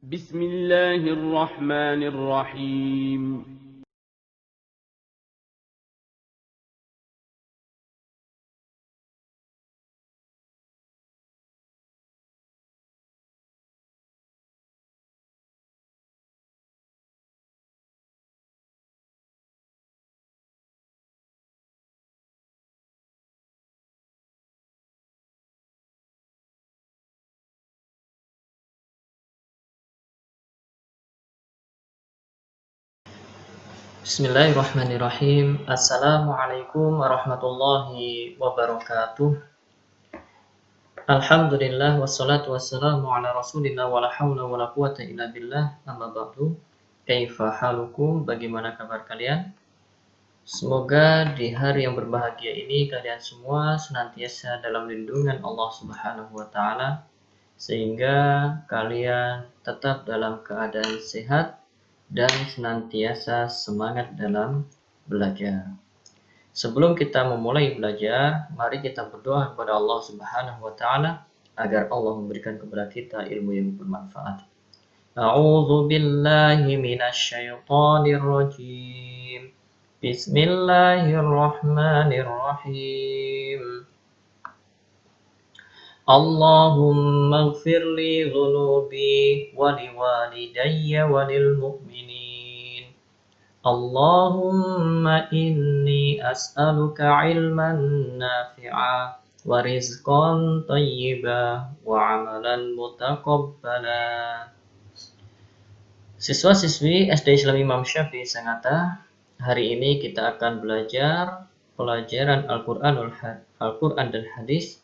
بسم الله الرحمن الرحيم. Bismillahirrahmanirrahim. Assalamualaikum warahmatullahi wabarakatuh. Alhamdulillah wassalatu wassalamu ala rasulillah wala hawla wala quwata illa billah. Amma ba'du. Kaifa halukum? Bagaimana kabar kalian? Semoga di hari yang berbahagia ini kalian semua senantiasa dalam lindungan Allah Subhanahu wa taala sehingga kalian tetap dalam keadaan sehat dan senantiasa semangat dalam belajar. Sebelum kita memulai belajar, mari kita berdoa kepada Allah Subhanahu wa taala agar Allah memberikan kepada kita ilmu yang bermanfaat. A'udzu billahi minasyaitonir rajim. Bismillahirrahmanirrahim. Allahumma ighfir li dhunubi wa liwalidayya wa lil mu'minin. Allahumma inni as'aluka ilman nafi'a wa rizqan thayyiba wa amalan mutaqabbala. Siswa-siswi SD Islam Imam Syafi'i Sangatta, hari ini kita akan belajar pelajaran Al-Quran dan Hadis,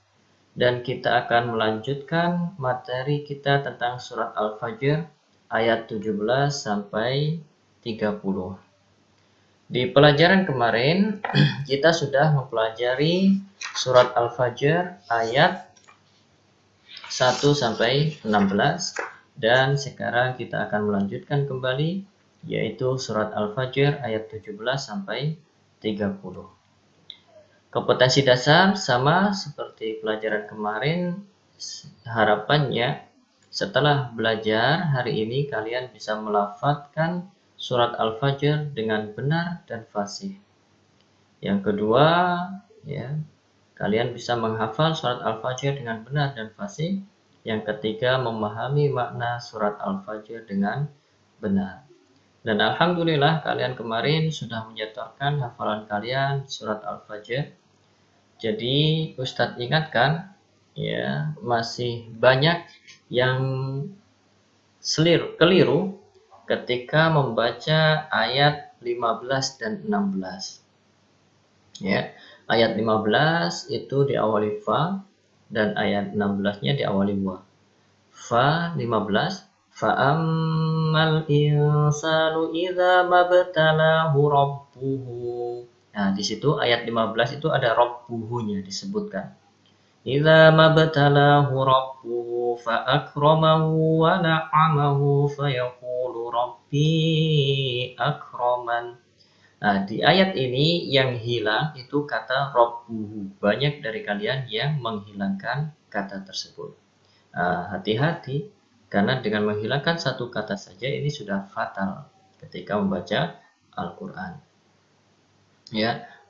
dan kita akan melanjutkan materi kita tentang surat Al-Fajr ayat 17 sampai 30. Di pelajaran kemarin kita sudah mempelajari surat Al-Fajr ayat 1 sampai 16, dan sekarang kita akan melanjutkan kembali yaitu surat Al-Fajr ayat 17 sampai 30. Kompetensi dasar sama seperti pelajaran kemarin. Harapannya setelah belajar hari ini kalian bisa melafadzkan surat Al-Fajr dengan benar dan fasih. Yang kedua, kalian bisa menghafal surat Al-Fajr dengan benar dan fasih. Yang ketiga, memahami makna surat Al-Fajr dengan benar. Dan alhamdulillah kalian kemarin sudah menyetorkan hafalan kalian surat Al-Fajr. Jadi Ustadz ingatkan, masih banyak yang keliru ketika membaca ayat 15 dan 16. Ayat 15 itu diawali fa dan ayat 16-nya diawali wa. Fa 15, fa'ammal insanu idza mabtalahu rabbuhu. Nah, di situ ayat 15 itu ada rabbuhu-nya disebutkan. Idza mabtalahu rabbuhu fa akramahu wa na'amahu fa yaqulu rabbi akraman. Nah, di ayat ini yang hilang itu kata rabbuhu. Banyak dari kalian yang menghilangkan kata tersebut. Hati-hati, karena dengan menghilangkan satu kata saja ini sudah fatal ketika membaca Al-Quran.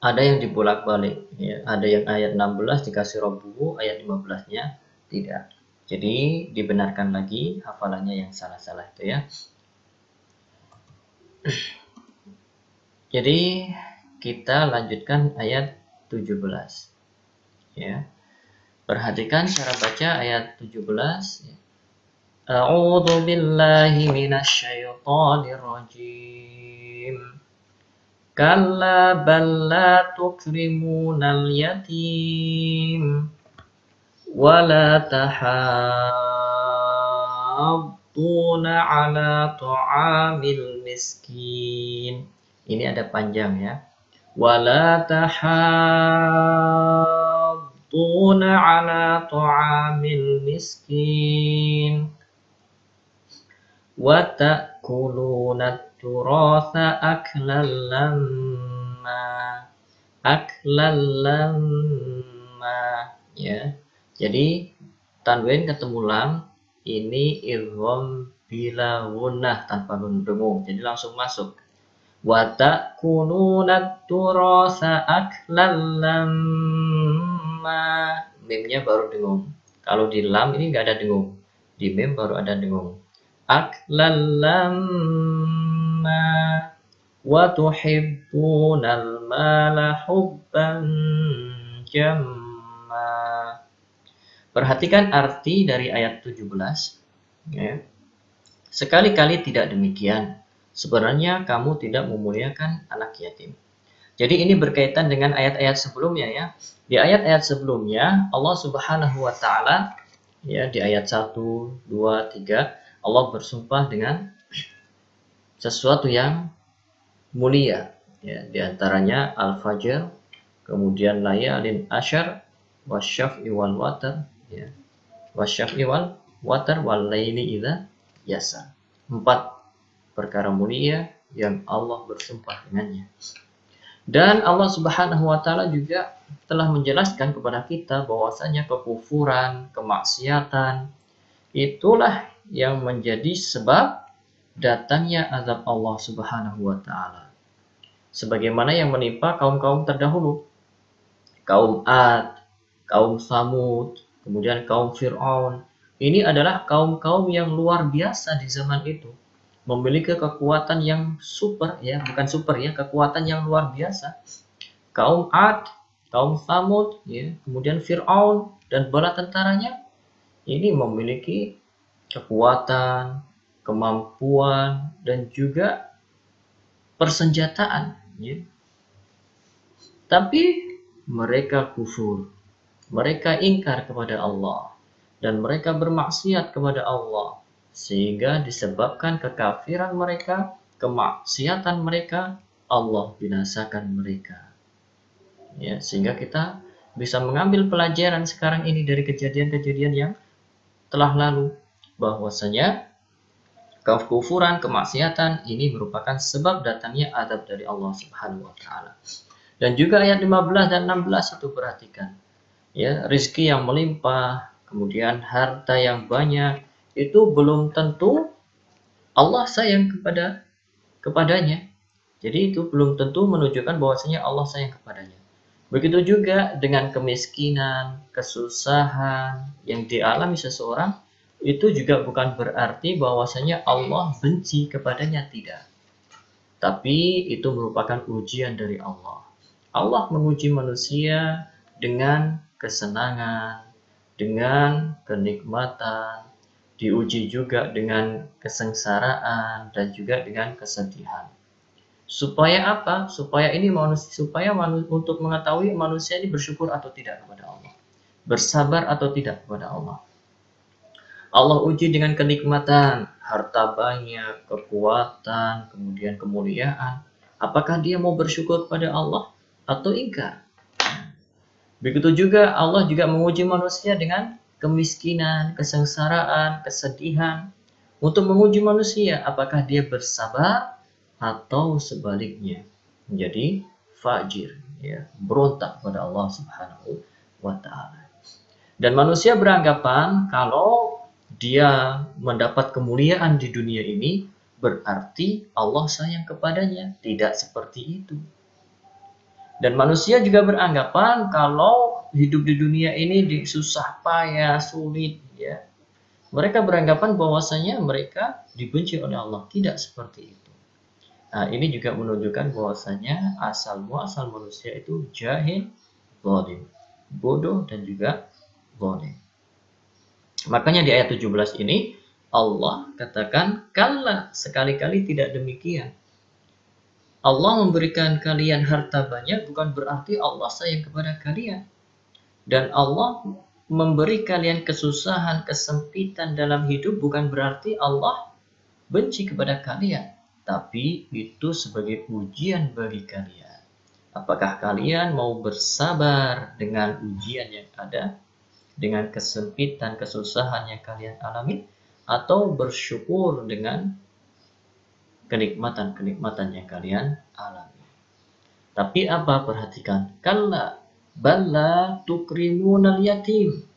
Ada yang dibolak-balik, ada yang ayat 16 dikasih rabbuhu, ayat 15-nya tidak. Jadi dibenarkan lagi hafalannya yang salah-salah itu ya. Jadi kita lanjutkan ayat 17. Perhatikan cara baca ayat 17. A'udzu billahi minasyaitonir rajim. Kalla bal la tukrimunal yatim wa la tahadduna ala ta'amil miskin. Ini ada panjang ya. Wa la tahadduna ala ta'amil miskin wa ta'kuluna turatha aklan lamma. Jadi tanwin ketemu lam ini idgham bila gunnah tanpa dengung, jadi langsung masuk. Wa ta'kuluna turasa aklan lamma, mimnya baru dengung. Kalau di lam ini nggak ada dengung, di mim baru ada dengung. Aklan lamma wa tuhibbunal mala hubban jamma. Perhatikan arti dari ayat 17. Ya. Sekali-kali tidak demikian. Sebenarnya kamu tidak memuliakan anak yatim. Jadi ini berkaitan dengan ayat-ayat sebelumnya ya. Di ayat-ayat sebelumnya Allah Subhanahu wa taala ya, di ayat 1, 2, 3 Allah bersumpah dengan sesuatu yang mulia ya, di antaranya al-fajr, kemudian layalin asyar, wasyaf'i wal watar ya. Wasyaf'i wal watar wal laili idza yasa. 4 perkara mulia yang Allah bersumpah dengannya. Dan Allah Subhanahu wa taala juga telah menjelaskan kepada kita bahwasanya kekufuran, kemaksiatan itulah yang menjadi sebab datangnya azab Allah Subhanahu wa taala. Sebagaimana yang menimpa kaum-kaum terdahulu. Kaum Ad, kaum Samud, kemudian kaum Fir'aun. Ini adalah kaum-kaum yang luar biasa di zaman itu. Memiliki kekuatan yang super ya, bukan super ya, kekuatan yang luar biasa. Kaum Ad, kaum Samud ya, kemudian Fir'aun dan bala tentaranya ini memiliki kekuatan, kemampuan dan juga persenjataan ya. Tapi mereka kufur, mereka ingkar kepada Allah dan mereka bermaksiat kepada Allah. Sehingga disebabkan kekafiran mereka, kemaksiatan mereka, Allah binasakan mereka. Ya, sehingga kita bisa mengambil pelajaran sekarang ini dari kejadian-kejadian yang telah lalu, bahwasanya kekufuran, kemaksiatan ini merupakan sebab datangnya azab dari Allah Subhanahu wa taala. Dan juga ayat 15 dan 16 itu perhatikan. Ya, rizki yang melimpah, kemudian harta yang banyak, itu belum tentu Allah sayang kepadanya. Jadi itu belum tentu menunjukkan bahwasanya Allah sayang kepadanya. Begitu juga dengan kemiskinan, kesusahan yang dialami seseorang, itu juga bukan berarti bahwasanya Allah benci kepadanya, tidak. Tapi itu merupakan ujian dari Allah. Allah menguji manusia dengan kesenangan, dengan kenikmatan, diuji juga dengan kesengsaraan dan juga dengan kesedihan. Supaya apa? Supaya untuk mengetahui manusia ini bersyukur atau tidak kepada Allah, bersabar atau tidak kepada Allah. Allah uji dengan kenikmatan, harta banyak, kekuatan, kemudian kemuliaan. Apakah dia mau bersyukur kepada Allah atau ingkar? Begitu juga Allah juga menguji manusia dengan kemiskinan, kesengsaraan, kesedihan, untuk menguji manusia apakah dia bersabar atau sebaliknya menjadi fajir ya, berontak kepada Allah Subhanahu wa taala. Dan manusia beranggapan kalau dia mendapat kemuliaan di dunia ini berarti Allah sayang kepadanya. Tidak seperti itu. Dan manusia juga beranggapan kalau hidup di dunia ini susah payah, sulit ya. Mereka beranggapan bahwasanya mereka dibenci oleh Allah. Tidak seperti itu. Nah, ini juga menunjukkan bahwasanya asal muasal manusia itu jahil, zalim, bodoh dan juga zalim. Makanya di ayat 17 ini Allah katakan, kalla, sekali-kali tidak demikian. Allah memberikan kalian harta banyak bukan berarti Allah sayang kepada kalian. Dan Allah memberi kalian kesusahan, kesempitan dalam hidup bukan berarti Allah benci kepada kalian. Tapi itu sebagai ujian bagi kalian. Apakah kalian mau bersabar dengan ujian yang ada, dengan kesempitan, kesusahan yang kalian alami, atau bersyukur dengan kenikmatan-kenikmatan yang kalian alami. Tapi apa? Perhatikan. Kalla balla tukrimunal yatim.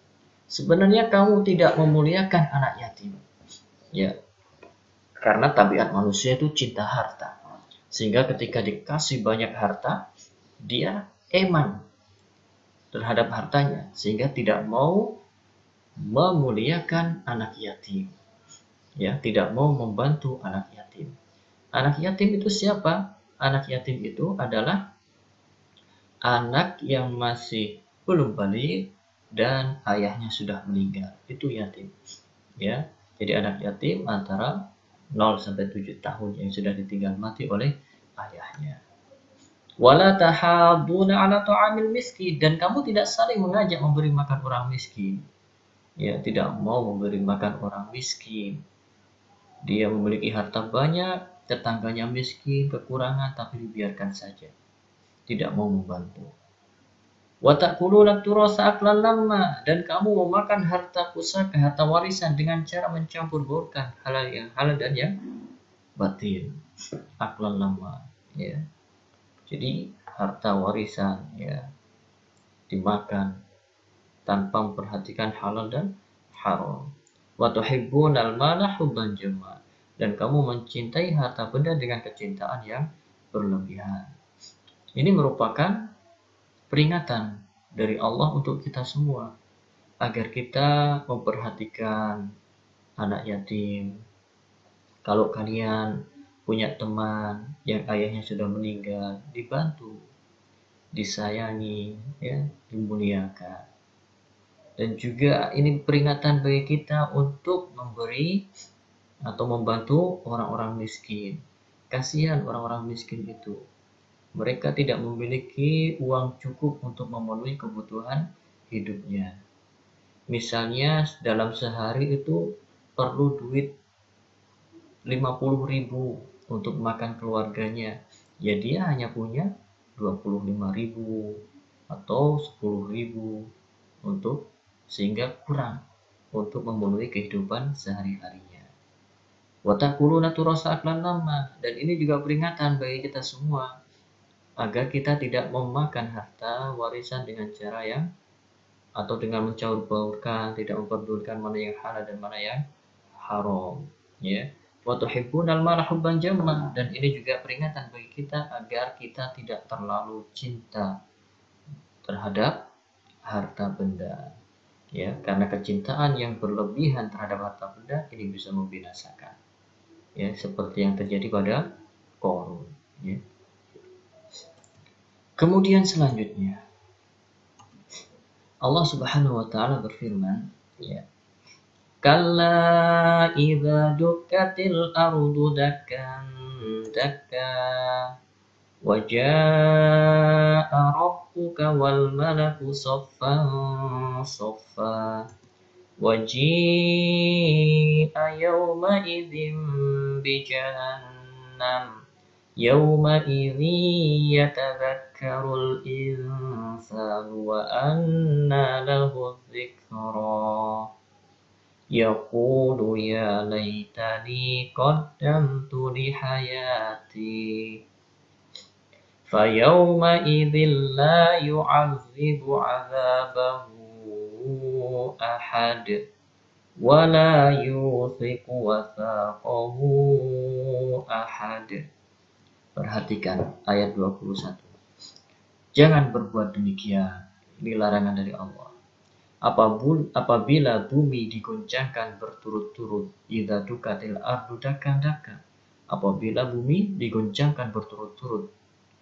sebenarnya kamu tidak memuliakan anak yatim. Ya, karena tabiat manusia itu cinta harta. Sehingga ketika dikasih banyak harta, dia eman terhadap hartanya, sehingga tidak mau memuliakan anak yatim. Ya, tidak mau membantu anak yatim. Anak yatim itu siapa? Anak yatim itu adalah anak yang masih belum balik dan ayahnya sudah meninggal. Itu yatim. Ya, jadi anak yatim antara 0 sampai 7 tahun yang sudah ditinggal mati oleh ayahnya. Wala tahadduna ala ta'amil miskin, dan kamu tidak saling mengajak memberi makan orang miskin. Ya, tidak mau memberi makan orang miskin. Dia memiliki harta banyak, tetangganya miskin, kekurangan, tapi dibiarkan saja. Tidak mau membantu. Wa ta'kuluna turasa aklan lamma, dan kamu memakan harta pusaka, harta warisan dengan cara mencampur-baurkan halal yang halal dan yang batil. Aklan lamma, ya. Jadi harta warisan ya dimakan tanpa memperhatikan halal dan haram. Wa tuhibbunal mala hubban jamma, dan kamu mencintai harta benda dengan kecintaan yang berlebihan. Ini merupakan peringatan dari Allah untuk kita semua agar kita memperhatikan anak yatim. Kalau kalian punya teman yang ayahnya sudah meninggal, dibantu, disayangi, ya, dimuliakan. Dan juga ini peringatan bagi kita untuk memberi atau membantu orang-orang miskin. Kasihan orang-orang miskin itu. Mereka tidak memiliki uang cukup untuk memenuhi kebutuhan hidupnya. Misalnya dalam sehari itu perlu duit 50.000 untuk makan keluarganya. Ya dia hanya punya 25.000 atau 10.000 untuk, sehingga kurang untuk memenuhi kehidupan sehari-harinya. Wa ta'kuluna turasa aklan lamma, dan ini juga peringatan bagi kita semua agar kita tidak memakan harta warisan dengan cara yang atau dengan mencampur-baurkan, tidak memperdulikan mana yang halal dan mana yang haram, ya. Wa tuhibbunal mala hubban jamma, dan ini juga peringatan bagi kita agar kita tidak terlalu cinta terhadap harta benda, ya, karena kecintaan yang berlebihan terhadap harta benda ini bisa membinasakan, ya, seperti yang terjadi pada Qarun, ya. Kemudian selanjutnya Allah Subhanahu wa taala berfirman, ya, kalla idza dukkatil ardu dakkan dakka wa jaa rabbuka wal malaku saffan saffa wa ji'a yawma idzin bi jahannam yawma idzi yatadhakkarul insanu wa anna lahu dzikra yaqulu ya laitani qaddamtu li hayati fayawma idzin la yu'azzibu 'adzabahu ahad wa la yuthiqu wathaqahu ahad. Perhatikan ayat 21. Jangan berbuat demikian. Ini larangan dari Allah. Apabila bumi digoncangkan berturut-turut, idza dukatil ardu dakkan dakkan. Apabila bumi digoncangkan berturut-turut,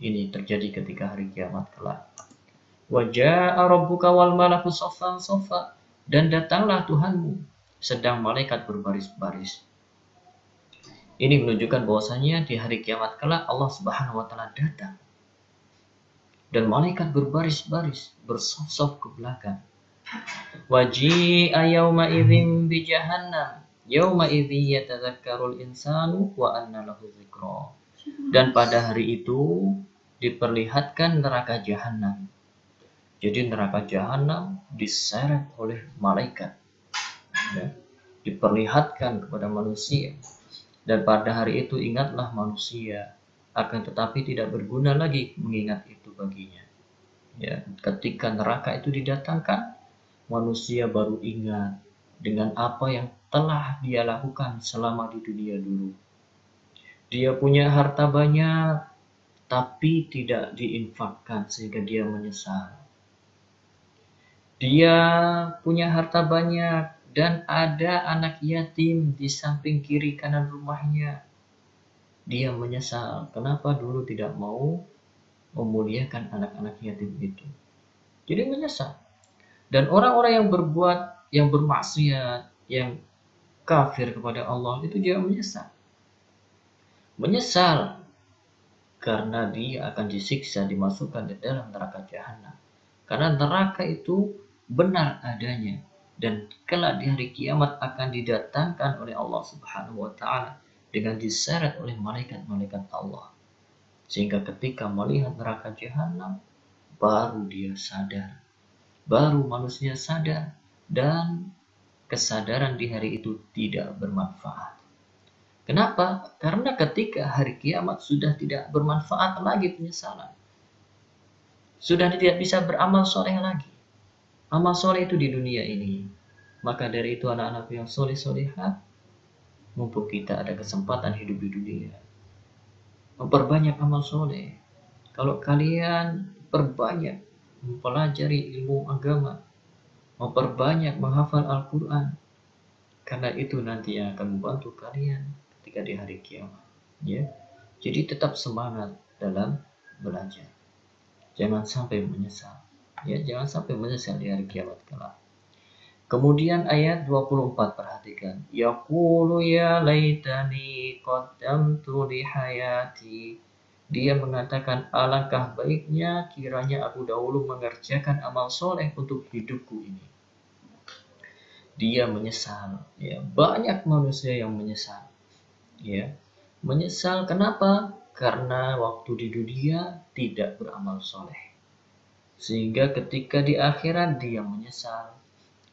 ini terjadi ketika hari kiamat kelak. Wa jaa rabbuka wal malaku saffan saffa, dan datanglah Tuhanmu sedang malaikat berbaris-baris. Ini menunjukkan bahwasanya di hari kiamat kelak Allah Subhanahu wa taala datang dan malaikat berbaris-baris, bersaf-saf ke belakang. Waji'a yauma idzin bi jahannam yauma idzi yatadzakkarul insanu wa anna lahu dzikra. Dan pada hari itu diperlihatkan neraka jahanam. Jadi neraka jahanam diseret oleh malaikat, ya, diperlihatkan kepada manusia. Dan pada hari itu ingatlah manusia, akan tetapi tidak berguna lagi mengingat itu baginya. Ya, ketika neraka itu didatangkan, manusia baru ingat dengan apa yang telah dia lakukan selama di dunia dulu. Dia punya harta banyak, tapi tidak diinfakkan sehingga dia menyesal. Dia punya harta banyak dan ada anak yatim di samping kiri kanan rumahnya. Dia menyesal, kenapa dulu tidak mau memuliakan anak-anak yatim itu. Jadi menyesal. Dan orang-orang yang berbuat, yang bermaksiat, yang kafir kepada Allah itu juga menyesal. Menyesal karena dia akan disiksa, dimasukkan di dalam neraka jahanam. Karena neraka itu benar adanya dan kelak di hari kiamat akan didatangkan oleh Allah Subhanahu wa taala dengan diseret oleh malaikat-malaikat Allah. Sehingga ketika melihat neraka jahanam baru dia sadar. Baru manusia sadar dan kesadaran di hari itu tidak bermanfaat. Kenapa? Karena ketika hari kiamat sudah tidak bermanfaat lagi penyesalan. Sudah tidak bisa beramal soleh lagi. Amal soleh itu di dunia ini. Maka dari itu anak-anak yang soleh-solehat, mumpung kita ada kesempatan hidup di dunia, memperbanyak amal soleh. Kalau kalian perbanyak mempelajari ilmu agama, memperbanyak menghafal Al-Quran, karena itu nanti yang akan membantu kalian ketika di hari kiamat. Ya, jadi tetap semangat dalam belajar. Jangan sampai menyesal. Ya, jangan sampai menyesal di hari kiamat kelak. Kemudian ayat 24 perhatikan. Yaqulu ya laitani qaddamtu li hayati. Dia mengatakan alangkah baiknya kiranya aku dahulu mengerjakan amal soleh untuk hidupku ini. Dia menyesal. Ya, banyak manusia yang menyesal. Ya, menyesal kenapa? Karena waktu di dunia tidak beramal soleh. Sehingga ketika di akhirat dia menyesal.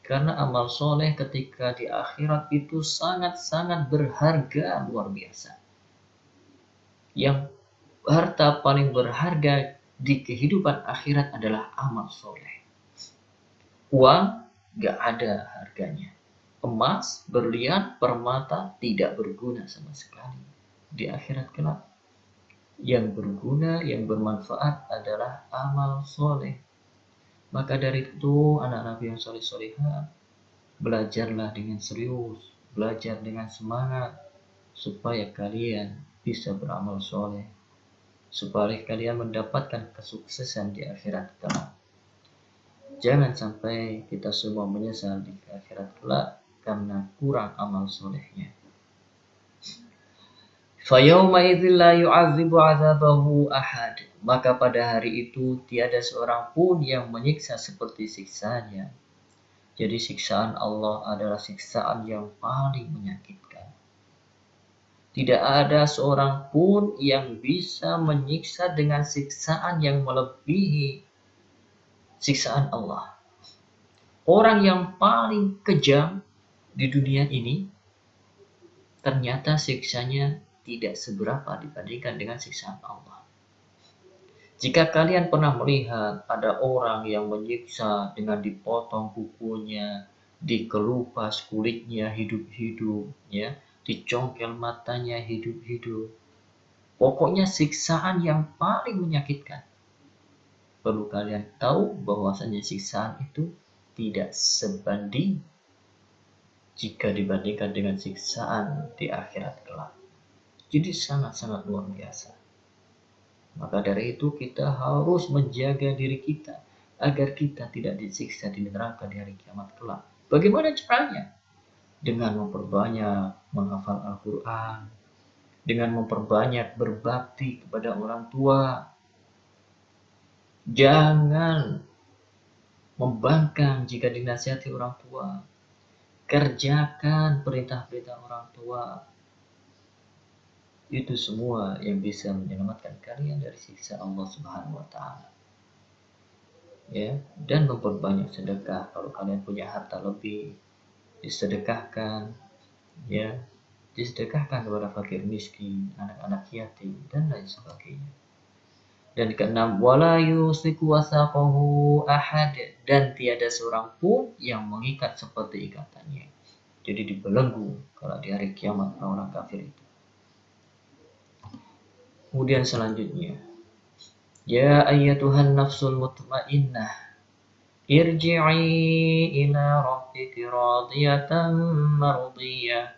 Karena amal soleh ketika di akhirat itu sangat-sangat berharga luar biasa. Yang harta paling berharga di kehidupan akhirat adalah amal soleh. Uang gak ada harganya. Emas, berlian, permata tidak berguna sama sekali di akhirat kelak. Yang berguna, yang bermanfaat adalah amal soleh. Maka dari itu anak-anak yang soleh-solehah, belajarlah dengan serius, belajar dengan semangat, supaya kalian bisa beramal soleh, supaya kalian mendapatkan kesuksesan di akhirat kelak. Jangan sampai kita semua menyesal di akhirat kelak karena kurang amal solehnya. Fayauma idzil la yu'adzibu 'adzabahu ahad. Maka pada hari itu tiada seorang pun yang menyiksa seperti siksanya. Jadi siksaan Allah adalah siksaan yang paling menyakitkan. Tidak ada seorang pun yang bisa menyiksa dengan siksaan yang melebihi siksaan Allah. Orang yang paling kejam di dunia ini ternyata siksanya tidak seberapa dibandingkan dengan siksaan Allah. Jika kalian pernah melihat ada orang yang menyiksa dengan dipotong kukunya, dikelupas kulitnya hidup-hidup, ya, dicongkel matanya hidup-hidup. Pokoknya siksaan yang paling menyakitkan. Perlu kalian tahu bahwasanya siksaan itu tidak sebanding jika dibandingkan dengan siksaan di akhirat kelak. Jadi sangat-sangat luar biasa. Maka dari itu kita harus menjaga diri kita agar kita tidak disiksa di neraka di hari kiamat kelak. Bagaimana caranya? Dengan memperbanyak menghafal Al-Quran, dengan memperbanyak berbakti kepada orang tua. Jangan membangkang jika dinasihati orang tua. Kerjakan perintah-perintah orang tua. Itu semua yang bisa menyelamatkan kalian dari siksa Allah Subhanahu wa taala. Ya, dan memperbanyak sedekah. Kalau kalian punya harta lebih, disedekahkan, ya, disedekahkan kepada fakir miskin, anak-anak yatim dan lain sebagainya. Dan keenam, wala yusiku wasaqahu ahad, dan tiada seorang pun yang mengikat seperti ikatannya. Jadi dibelenggu kalau di hari kiamat orang kafir itu. Kemudian selanjutnya, ya ayyatuhan nafsul mutmainnah, irji'i ila rabbiki radiyatan mardiyah,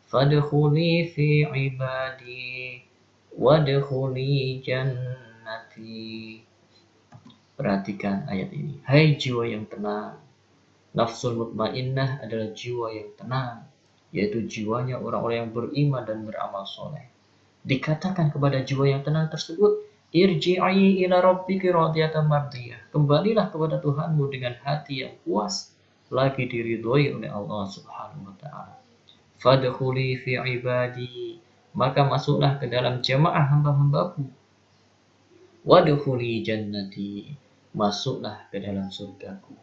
fadkhuli fi ibadi wadkhuli jannati. Perhatikan ayat ini. Hai jiwa yang tenang. Nafsul mutmainnah adalah jiwa yang tenang, yaitu jiwanya orang-orang yang beriman dan beramal soleh. Dikatakan kepada jiwa yang tenang tersebut, irji'i ila rabbiki radiyatan mardiyah. Kembalilah kepada Tuhanmu dengan hati yang puas, lagi diridhoi oleh Allah Subhanahu wa taala. Fadkhuli fi ibadi, maka masuklah ke dalam jamaah hamba-hambaku. Wadkhuli jannati, masuklah ke dalam surgaku.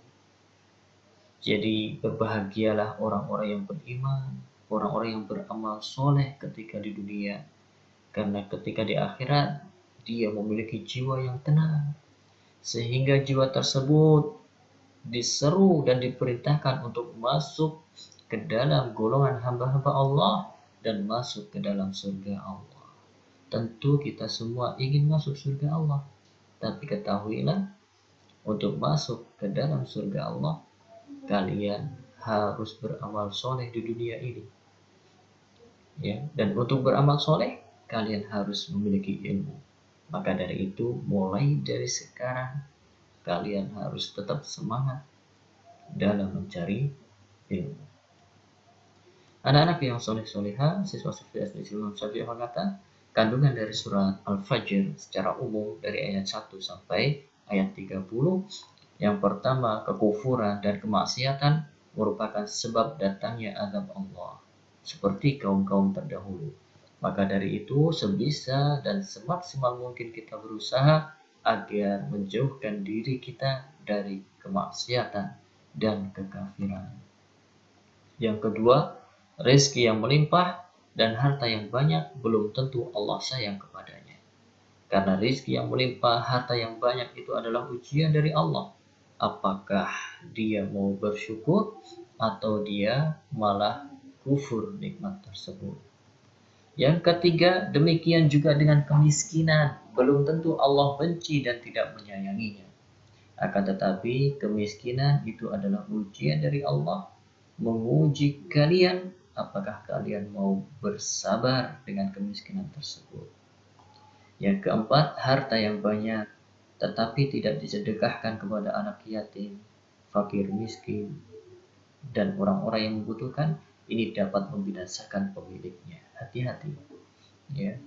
Jadi berbahagialah orang-orang yang beriman, orang-orang yang beramal soleh ketika di dunia. Karena ketika di akhirat, dia memiliki jiwa yang tenang. Sehingga jiwa tersebut diseru dan diperintahkan untuk masuk ke dalam golongan hamba-hamba Allah dan masuk ke dalam surga Allah. Tentu kita semua ingin masuk surga Allah. Tapi ketahuilah, untuk masuk ke dalam surga Allah, kalian harus beramal soleh di dunia ini. Ya, dan untuk beramal soleh, kalian harus memiliki ilmu. Maka dari itu, mulai dari sekarang, kalian harus tetap semangat dalam mencari ilmu. Anak-anak yang soleh-soleha, siswa-siswi SD Imam Syafi'i berkata, kandungan dari surat Al-Fajr secara umum dari ayat 1 sampai ayat 30. Yang pertama, kekufuran dan kemaksiatan merupakan sebab datangnya azab Allah, seperti kaum-kaum terdahulu. Maka dari itu, sebisa dan semaksimal mungkin kita berusaha agar menjauhkan diri kita dari kemaksiatan dan kekafiran. Yang kedua, rezeki yang melimpah dan harta yang banyak belum tentu Allah sayang kepadanya. Karena rezeki yang melimpah, harta yang banyak itu adalah ujian dari Allah. Apakah dia mau bersyukur atau dia malah kufur nikmat tersebut. Yang ketiga, demikian juga dengan kemiskinan. Belum tentu Allah benci dan tidak menyayanginya. Akan tetapi kemiskinan itu adalah ujian dari Allah, menguji kalian apakah kalian mau bersabar dengan kemiskinan tersebut. Yang keempat, harta yang banyak tetapi tidak disedekahkan kepada anak yatim, fakir miskin, dan orang-orang yang membutuhkan, ini dapat membinasakan pemiliknya. Hati-hati. Ya,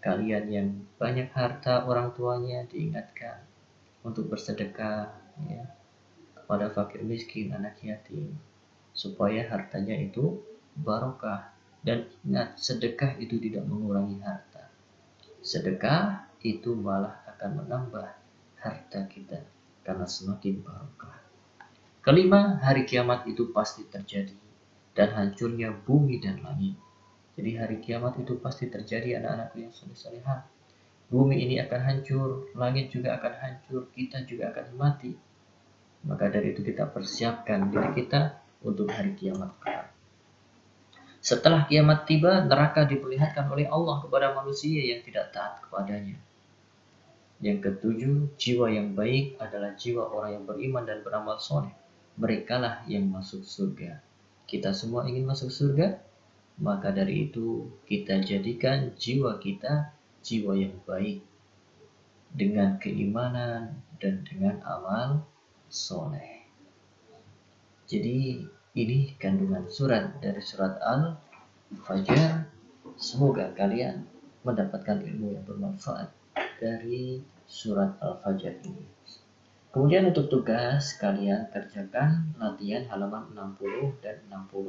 kalian yang banyak harta orang tuanya diingatkan untuk bersedekah, ya, kepada fakir miskin, anak yatim, supaya hartanya itu barokah. Dan ingat, sedekah itu tidak mengurangi harta. Sedekah itu malah akan menambah harta kita karena semakin barokah. Kelima, hari kiamat itu pasti terjadi dan hancurnya bumi dan langit. Jadi hari kiamat itu pasti terjadi, anak-anakku yang soleh-solehah. Bumi ini akan hancur, langit juga akan hancur, kita juga akan mati. Maka dari itu kita persiapkan diri kita untuk hari kiamat kelak. Setelah kiamat tiba, neraka diperlihatkan oleh Allah kepada manusia yang tidak taat kepadanya. Yang ketujuh, jiwa yang baik adalah jiwa orang yang beriman dan beramal soleh. Merekalah yang masuk surga. Kita semua ingin masuk surga, maka dari itu kita jadikan jiwa kita jiwa yang baik dengan keimanan dan dengan amal soleh. Jadi ini kandungan surat dari surat Al-Fajr. Semoga kalian mendapatkan ilmu yang bermanfaat dari surat Al-Fajr ini. Kemudian untuk tugas, kalian kerjakan latihan halaman 60 dan 61.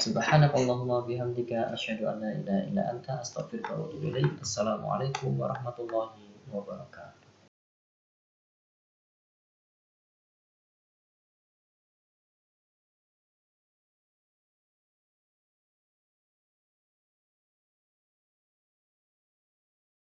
Subhanakallahumma bihamdika asyhadu an la ilaha illa anta astaghfiruka wa atubu ilaik. Assalamualaikum warahmatullahi wabarakatuh.